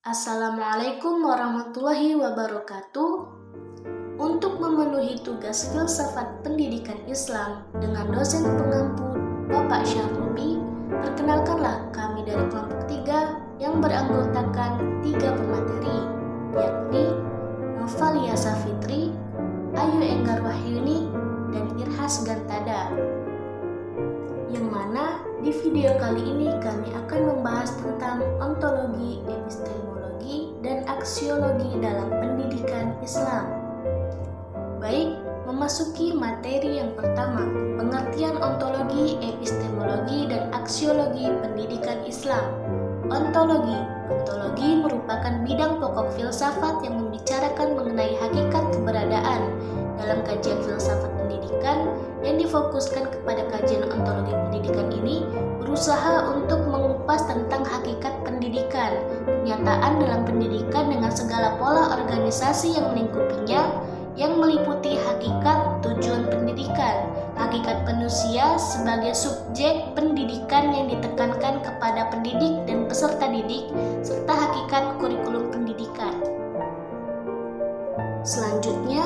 Assalamualaikum warahmatullahi wabarakatuh. Untuk memenuhi tugas filsafat pendidikan Islam dengan dosen pengampu Bapak Syahrubi, perkenalkanlah kami dari kelompok 3 yang beranggotakan 3 pemateri, yakni Novalia Safitri, Ayu Enggar Wahyuni, dan Irhas Gantada. Yang mana di video kali ini kami akan membahas tentang ontologi, epistemologi, dan aksiologi dalam pendidikan Islam. Baik, memasuki materi yang pertama, pengertian ontologi, epistemologi, dan aksiologi pendidikan Islam. Ontologi merupakan bidang pokok filsafat yang membicarakan mengenai hakikat keberadaan. Dalam kajian filsafat pendidikan yang difokuskan kepada kajian ontologi pendidikan ini berusaha untuk mengupas tentang hakikat pendidikan, kenyataan dalam pendidikan dengan segala pola organisasi yang melingkupinya, yang meliputi hakikat tujuan pendidikan, hakikat manusia sebagai subjek pendidikan yang ditekankan kepada pendidik dan peserta didik, serta hakikat kurikulum pendidikan. Selanjutnya,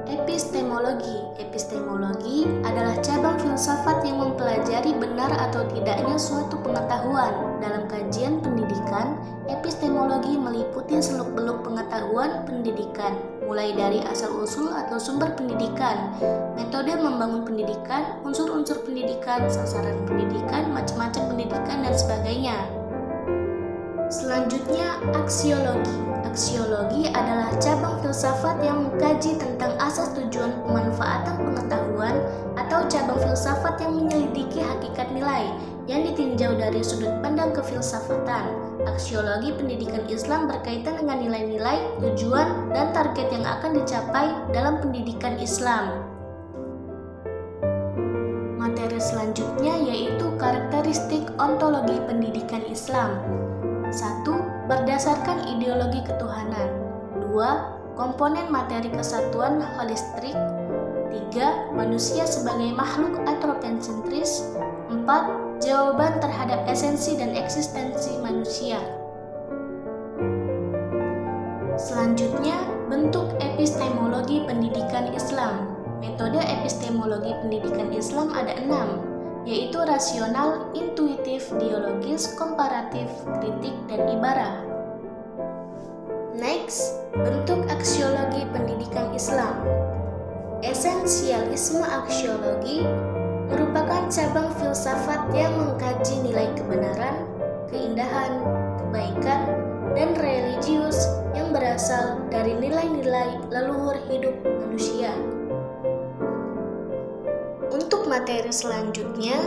epistemologi. Epistemologi adalah cabang filsafat yang mempelajari benar atau tidaknya suatu pengetahuan. Dalam kajian pendidikan, epistemologi meliputi seluk-beluk pengetahuan pendidikan, mulai dari asal-usul atau sumber pendidikan, metode membangun pendidikan, unsur-unsur pendidikan, sasaran pendidikan, macam-macam pendidikan, dan sebagainya. Selanjutnya, aksiologi. Aksiologi adalah cabang filsafat yang mengkaji tentang asas tujuan pemanfaatan pengetahuan atau cabang filsafat yang menyelidiki hakikat nilai yang ditinjau dari sudut pandang kefilsafatan. Aksiologi pendidikan Islam berkaitan dengan nilai-nilai, tujuan, dan target yang akan dicapai dalam pendidikan Islam. Materi selanjutnya yaitu karakteristik ontologi pendidikan Islam. 1. Berdasarkan ideologi ketuhanan. 2. Komponen materi kesatuan holistrik. 3. Manusia sebagai makhluk antropensentris. 4. Jawaban terhadap esensi dan eksistensi manusia. Selanjutnya, bentuk epistemologi pendidikan Islam. Metode epistemologi pendidikan Islam ada 6, yaitu rasional, intuitif, dialogis, komparatif, kritik, dan ibarah. Next, bentuk aksiologi pendidikan Islam. Esensialisme aksiologi merupakan cabang filsafat yang mengkaji nilai kebenaran, keindahan, kebaikan, dan religius yang berasal dari nilai-nilai leluhur hidup manusia. Untuk materi selanjutnya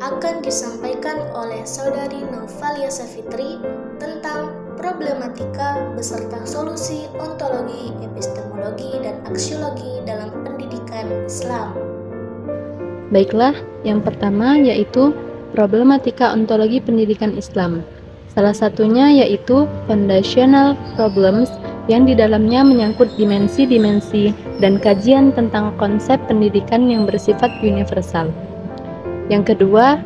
akan disampaikan oleh Saudari Novalia Safitri tentang problematika beserta solusi ontologi, epistemologi, dan aksiologi dalam pendidikan Islam. Baiklah, yang pertama yaitu problematika ontologi pendidikan Islam. Salah satunya yaitu foundational problems yang di dalamnya menyangkut dimensi-dimensi dan kajian tentang konsep pendidikan yang bersifat universal. Yang kedua,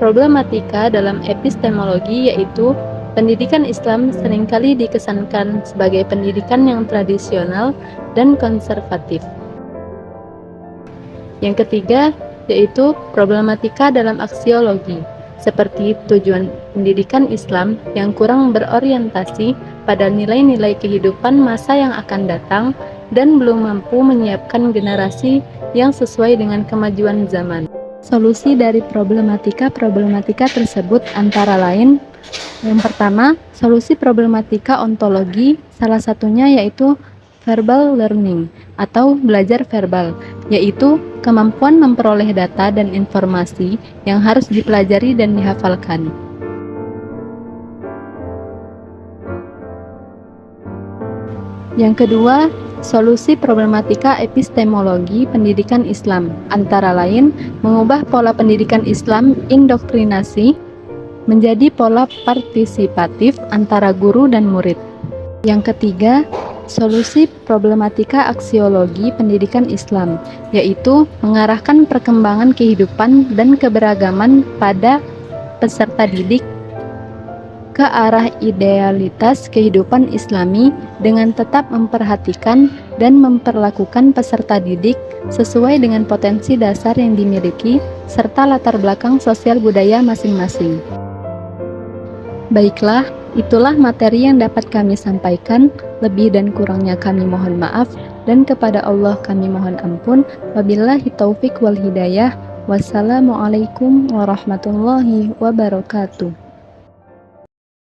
problematika dalam epistemologi yaitu pendidikan Islam seringkali dikesankan sebagai pendidikan yang tradisional dan konservatif. Yang ketiga, yaitu problematika dalam aksiologi, seperti tujuan pendidikan Islam yang kurang berorientasi pada nilai-nilai kehidupan masa yang akan datang dan belum mampu menyiapkan generasi yang sesuai dengan kemajuan zaman. Solusi dari problematika tersebut antara lain, yang pertama, solusi problematika ontologi, salah satunya yaitu verbal learning atau belajar verbal, yaitu kemampuan memperoleh data dan informasi yang harus dipelajari dan dihafalkan. Yang kedua, solusi problematika epistemologi pendidikan Islam, antara lain mengubah pola pendidikan Islam indoktrinasi menjadi pola partisipatif antara guru dan murid. Yang ketiga, solusi problematika aksiologi pendidikan Islam, yaitu mengarahkan perkembangan kehidupan dan keberagaman pada peserta didik ke arah idealitas kehidupan Islami dengan tetap memperhatikan dan memperlakukan peserta didik sesuai dengan potensi dasar yang dimiliki serta latar belakang sosial budaya masing-masing. Baiklah, itulah materi yang dapat kami sampaikan. Lebih dan kurangnya kami mohon maaf, dan kepada Allah kami mohon ampun. Wabillahi taufik wal hidayah. Wassalamualaikum warahmatullahi wabarakatuh.